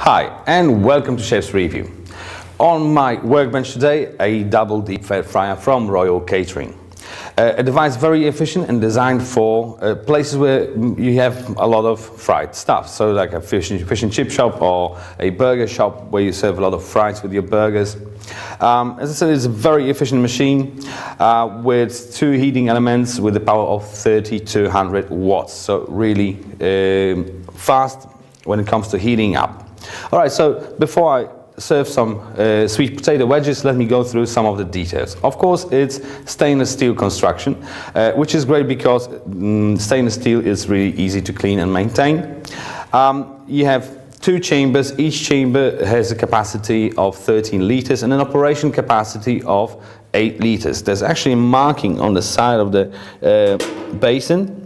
Hi and welcome to Chef's Review. On my workbench today, a double deep fat fryer from Royal Catering. A device very efficient and designed for places where you have a lot of fried stuff. So like a fish and chip shop or a burger shop where you serve a lot of fries with your burgers. As I said, it's a very efficient machine with two heating elements with a power of 3200 watts. So really fast when it comes to heating up. Alright, so before I serve some sweet potato wedges, let me go through some of the details. Of course, it's stainless steel construction, which is great because stainless steel is really easy to clean and maintain. You have two chambers. Each chamber has a capacity of 13 liters and an operation capacity of 8 liters. There's actually a marking on the side of the basin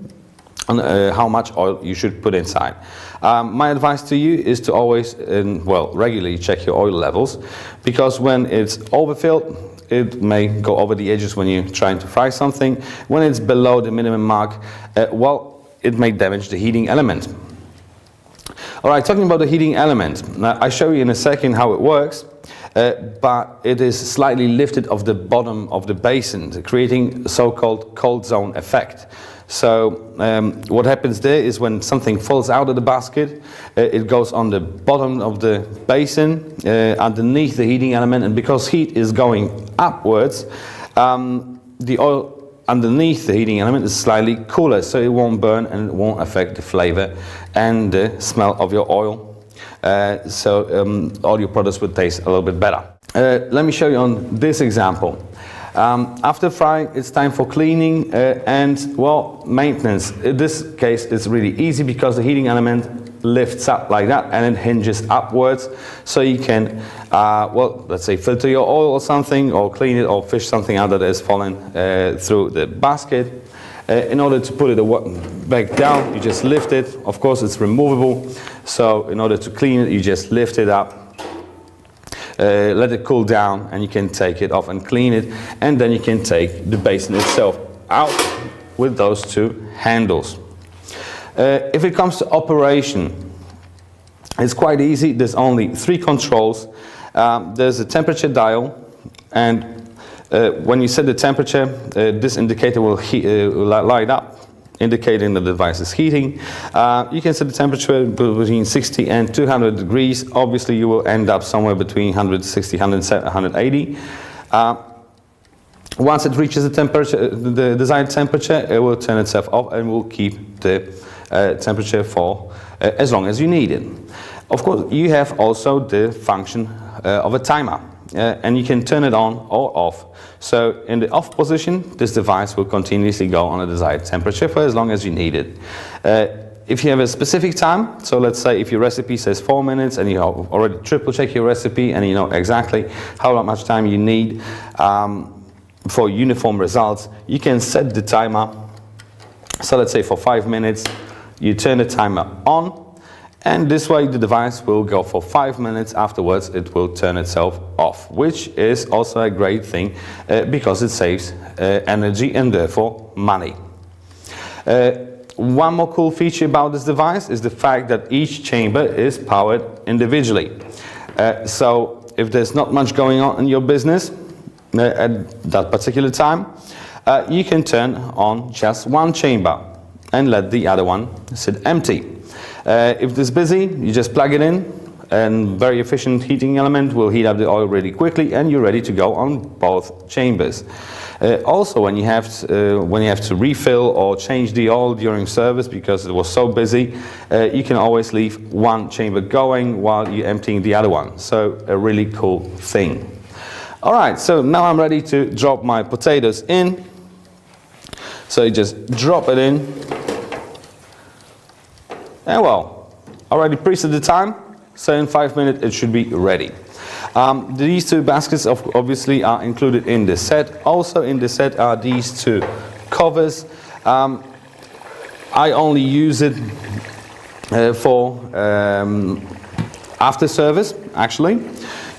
on how much oil you should put inside. My advice to you is to always, regularly check your oil levels, because when it's overfilled, it may go over the edges when you're trying to fry something. When it's below the minimum mark, it may damage the heating element. Alright, talking about the heating element, now I'll show you in a second how it works, but it is slightly lifted off the bottom of the basin, creating a so-called cold zone effect. So what happens there is when something falls out of the basket, it goes on the bottom of the basin underneath the heating element, and because heat is going upwards, the oil underneath the heating element is slightly cooler, so it won't burn and it won't affect the flavor and the smell of your oil. So all your products will taste a little bit better. Let me show you on this example. After frying, it's time for cleaning and maintenance. In this case, it's really easy because the heating element lifts up like that and it hinges upwards, so you can, let's say filter your oil or something, or clean it, or fish something out that has fallen through the basket. In order to put it back down, you just lift it. Of course, it's removable, so in order to clean it, you just lift it up. Let it cool down and you can take it off and clean it, and then you can take the basin itself out with those two handles. If it comes to operation, it's quite easy. There's only 3 controls. There's a temperature dial, and when you set the temperature, this indicator will light up, indicating the device is heating. You can set the temperature between 60 and 200 degrees. Obviously, you will end up somewhere between 160, 180. Once it reaches the temperature, the desired temperature, it will turn itself off and will keep the temperature for as long as you need it. Of course, you have also the function of a timer. And you can turn it on or off. So in the off position, this device will continuously go on a desired temperature for as long as you need it. If you have a specific time, so let's say if your recipe says 4 minutes and you already triple check your recipe and you know exactly how much time you need for uniform results, you can set the timer. So let's say for 5 minutes, you turn the timer on. And this way the device will go for 5 minutes. Afterwards it will turn itself off, which is also a great thing because it saves energy and therefore money. One more cool feature about this device is the fact that each chamber is powered individually. So if there's not much going on in your business at that particular time, you can turn on just one chamber and let the other one sit empty. If it's busy, you just plug it in, and very efficient heating element will heat up the oil really quickly, and you're ready to go on both chambers. Also, when you have to refill or change the oil during service because it was so busy, you can always leave one chamber going while you're emptying the other one. So a really cool thing. All right, so now I'm ready to drop my potatoes in. So you just drop it in. And already preset the time, so in 5 minutes it should be ready. These 2 baskets obviously are included in the set. Also in the set are these 2 covers. I only use it for after service, actually.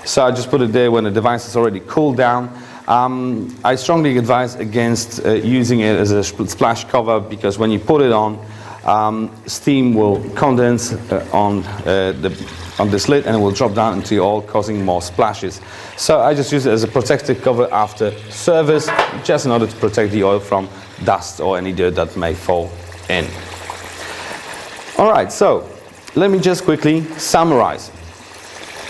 So I just put it there when the device is already cooled down. I strongly advise against using it as a splash cover, because when you put it on, steam will condense on the on this lid and it will drop down into your oil, causing more splashes. So I just use it as a protective cover after service, just in order to protect the oil from dust or any dirt that may fall in. Alright, so let me just quickly summarize.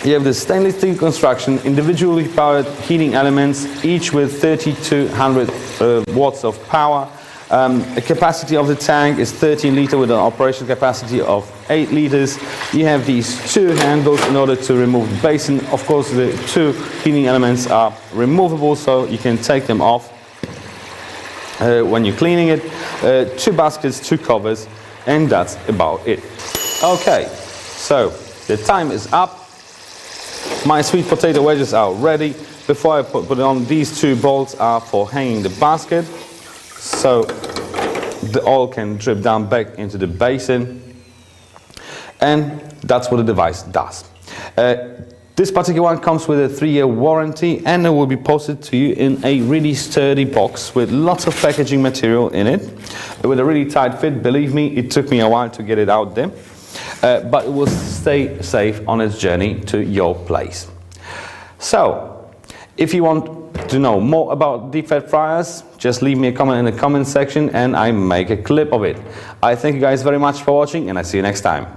You have the stainless steel construction, individually powered heating elements, each with 3200 watts of power. The capacity of the tank is 13 liters with an operational capacity of 8 liters. You have these two handles in order to remove the basin. Of course, the two heating elements are removable, so you can take them off when you're cleaning it. Two baskets, two covers, and that's about it. Okay, so the time is up. My sweet potato wedges are ready. Before I put it on, these two bolts are for hanging the basket, so the oil can drip down back into the basin, and that's what the device does. This particular one comes with a 3-year warranty, and it will be posted to you in a really sturdy box with lots of packaging material in it, with a really tight fit. Believe me, it took me a while to get it out there. But it will stay safe on its journey to your place. So, if you want to know more about deep fat fryers, just leave me a comment in the comment section and I make a clip of it. I thank you guys very much for watching and I see you next time.